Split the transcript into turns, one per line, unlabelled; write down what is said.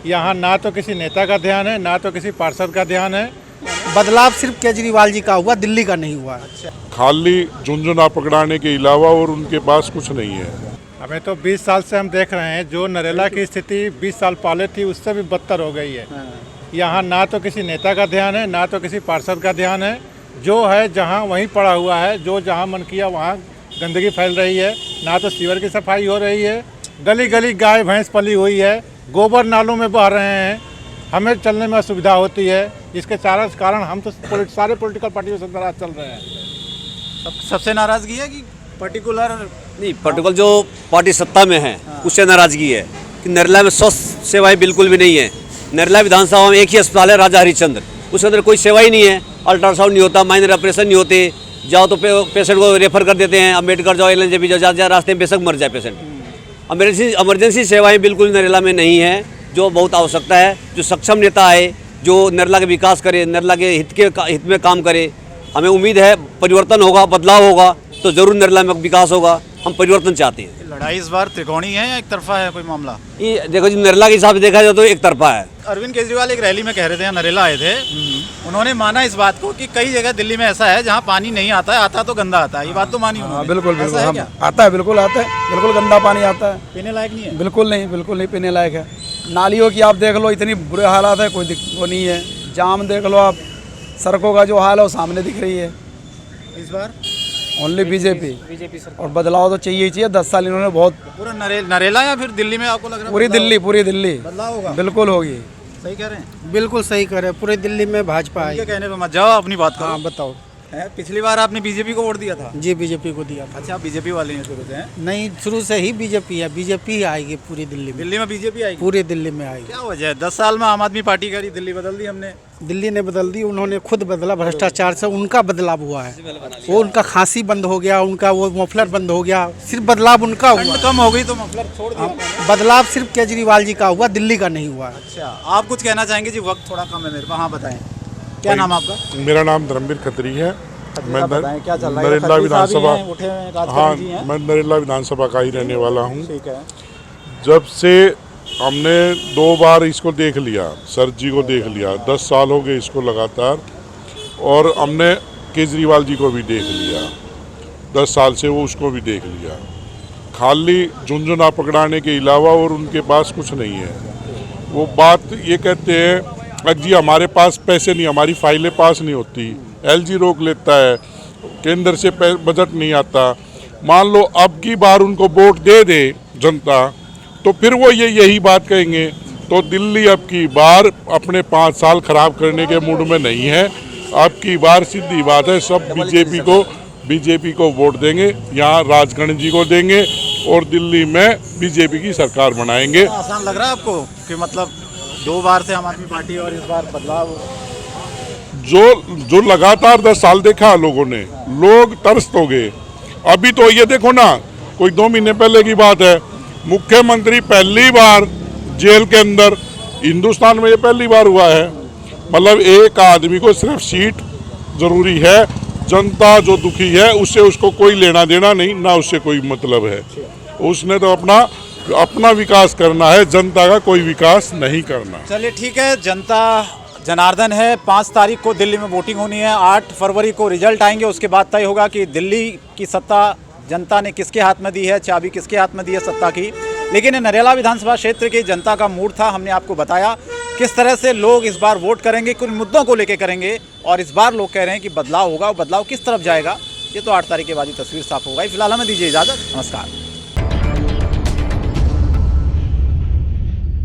यहाँ ना तो किसी नेता का ध्यान है, ना तो किसी पार्षद का ध्यान है।
बदलाव सिर्फ केजरीवाल जी का हुआ, दिल्ली का नहीं हुआ।
खाली झुंझुना पकड़ाने के अलावा और उनके पास कुछ नहीं है।
हमें तो 20 साल से हम देख रहे हैं, जो नरेला की स्थिति 20 साल पहले थी उससे भी बदतर हो गई है। यहाँ ना तो किसी नेता का ध्यान है, ना तो किसी पार्षद का ध्यान है। जो है जहाँ वहीं पड़ा हुआ है, जो जहाँ मन किया वहाँ गंदगी फैल रही है। ना तो सीवर की सफाई हो रही है, गली गली गाय भैंस पली हुई है, गोबर नालों में बह रहे हैं, हमें चलने में असुविधा होती है। इसके सारा कारण हम तो सारे पॉलिटिकल पार्टियों से नाराज चल रहे हैं।
सबसे नाराजगी है कि पर्टिकुलर
नहीं, पर्टिकुलर जो पार्टी सत्ता में है उससे नाराजगी है कि नरेला में स्वास्थ्य सेवाएं बिल्कुल भी नहीं है। नरेला विधानसभा में एक ही अस्पताल है, राजा हरिश्चंद्र, उसके अंदर कोई सेवा ही नहीं है। अल्ट्रासाउंड नहीं होता, माइनर ऑपरेशन नहीं होते, जाओ तो पेशेंट को रेफर कर देते हैं, अम्बेडकर जाओ, LNJP जाओ, जा रास्ते में बेशक मर जाए पेशेंट। इमरजेंसी सेवाएं बिल्कुल नरेला में नहीं है, जो बहुत आवश्यकता है। जो सक्षम नेता आए, जो नरेला के विकास करे, नरेला के हित में काम करे। हमें उम्मीद है परिवर्तन होगा, बदलाव होगा तो जरूर नरेला में विकास होगा। हम परिवर्तन चाहते हैं।
लड़ाई इस बार त्रिकोणीय है या एक तरफा है कोई मामला?
ये देखो जी, नरेला के हिसाब से देखा जाए तो एक तरफा है।
अरविंद केजरीवाल एक रैली में कह रहे थे, नरेला आए थे, उन्होंने माना इस बात को कि कई जगह दिल्ली में ऐसा है जहाँ पानी नहीं आता है, आता तो गंदा आता है। ये बात तो मानी उन्होंने।
बिल्कुल बिल्कुल
ऐसा है क्या?
आता है, बिल्कुल आता है, बिल्कुल गंदा पानी आता है,
पीने लायक नहीं है।
बिल्कुल नहीं पीने लायक है। नालियों की आप देख लो, इतनी बुरे हालात है, कोई वो नहीं है। जाम देख लो आप, सड़कों का जो हाल है वो सामने दिख रही है।
इस बार
ओनली बीजेपी और बदलाव तो चाहिए ही चाहिए। 10 साल इन्होंने बहुत
पूरा नरेला या फिर दिल्ली में आपको लग रहा है
पूरी दिल्ली
बदलाव होगा?
बिल्कुल होगी।
सही कह रहे हैं।
बिल्कुल सही करे, पूरे दिल्ली में भाजपा
उनके
आई।
कहने पे मत जाओ, अपनी बात करो।
हाँ बताओ।
पिछली बार आपने बीजेपी को वोट दिया था?
जी बीजेपी को दिया था।
अच्छा, आप बीजेपी वाले हैं शुरू से? हैं?
नहीं, शुरू से ही बीजेपी है, बीजेपी ही आएगी पूरी दिल्ली में।
दिल्ली में बीजेपी आएगी?
पूरी दिल्ली में आएगी।
क्या वजह है? 10 साल में आम आदमी पार्टी करी, दिल्ली बदल दी हमने।
दिल्ली ने बदल दी, उन्होंने खुद बदला। भ्रष्टाचार से उनका बदलाव हुआ है। वो उनका खांसी बंद हो गया, उनका वो मफलर बंद हो गया। सिर्फ बदलाव उनका हुआ।
ठंड कम हो गई तो मफलर छोड़ दिया।
बदलाव सिर्फ केजरीवाल जी का हुआ, दिल्ली का नहीं हुआ।
अच्छा, आप कुछ कहना चाहेंगे जी? वक्त थोड़ा कम है मेरे पास। हाँ बताएं, क्या नाम आपका?
मेरा नाम धर्मवीर खत्री है। मैं
बताएं क्या चल रहा है?
नरेला विधानसभा, हाँ,
जी हैं।
मैं नरेला विधानसभा का ही रहने वाला हूँ।
ठीक है।
जब से हमने 2 बार इसको देख लिया, सर जी को देख लिया, 10 साल हो गए इसको लगातार, और हमने केजरीवाल जी को भी देख लिया 10 साल से, वो उसको भी देख लिया। खाली झुंझुना पकड़ाने के अलावा और उनके पास कुछ नहीं है। वो बात ये कहते हैं जी हमारे पास पैसे नहीं, हमारी फाइलें पास नहीं होती, LG रोक लेता है, केंद्र से बजट नहीं आता। मान लो अब की बार उनको वोट दे दे जनता, तो फिर वो यही बात कहेंगे। तो दिल्ली अब की बार अपने 5 साल खराब करने के मूड में नहीं है। अब की बार सीधी बात है, सब बीजेपी को वोट देंगे, यहाँ राजगण जी को देंगे और दिल्ली में बीजेपी की सरकार बनाएंगे।
आसान लग रहा है आपको कि मतलब 2 बार से आम आदमी पार्टी और इस बार बदलाव?
जो लगातार 10 साल देखा लोगों ने, लोग तरस हो गए। अभी तो ये देखो ना, कोई 2 महीने पहले की बात है, मुख्यमंत्री पहली बार जेल के अंदर, हिंदुस्तान में ये पहली बार हुआ है। मतलब एक आदमी को सिर्फ सीट जरूरी है, जनता जो दुखी है उससे उसको कोई लेना देना नहीं, ना उससे कोई मतलब है। उसने तो अपना विकास करना है, जनता का कोई विकास नहीं करना।
चलिए ठीक है, जनता जनार्दन है। 5 तारीख को दिल्ली में वोटिंग होनी है, 8 फरवरी को रिजल्ट आएंगे, उसके बाद तय होगा कि दिल्ली की सत्ता जनता ने किसके हाथ में दी है, चाबी किसके हाथ में दी है सत्ता की। लेकिन नरेला विधानसभा क्षेत्र की जनता का मूड था, हमने आपको बताया किस तरह से लोग इस बार वोट करेंगे, कुछ मुद्दों को लेकर करेंगे, और इस बार लोग कह रहे हैं कि बदलाव होगा। बदलाव किस तरफ जाएगा ये तो 8 तारीख के बाद ही तस्वीर साफ होगा। फिलहाल हमें दीजिए इजाज़त, नमस्कार।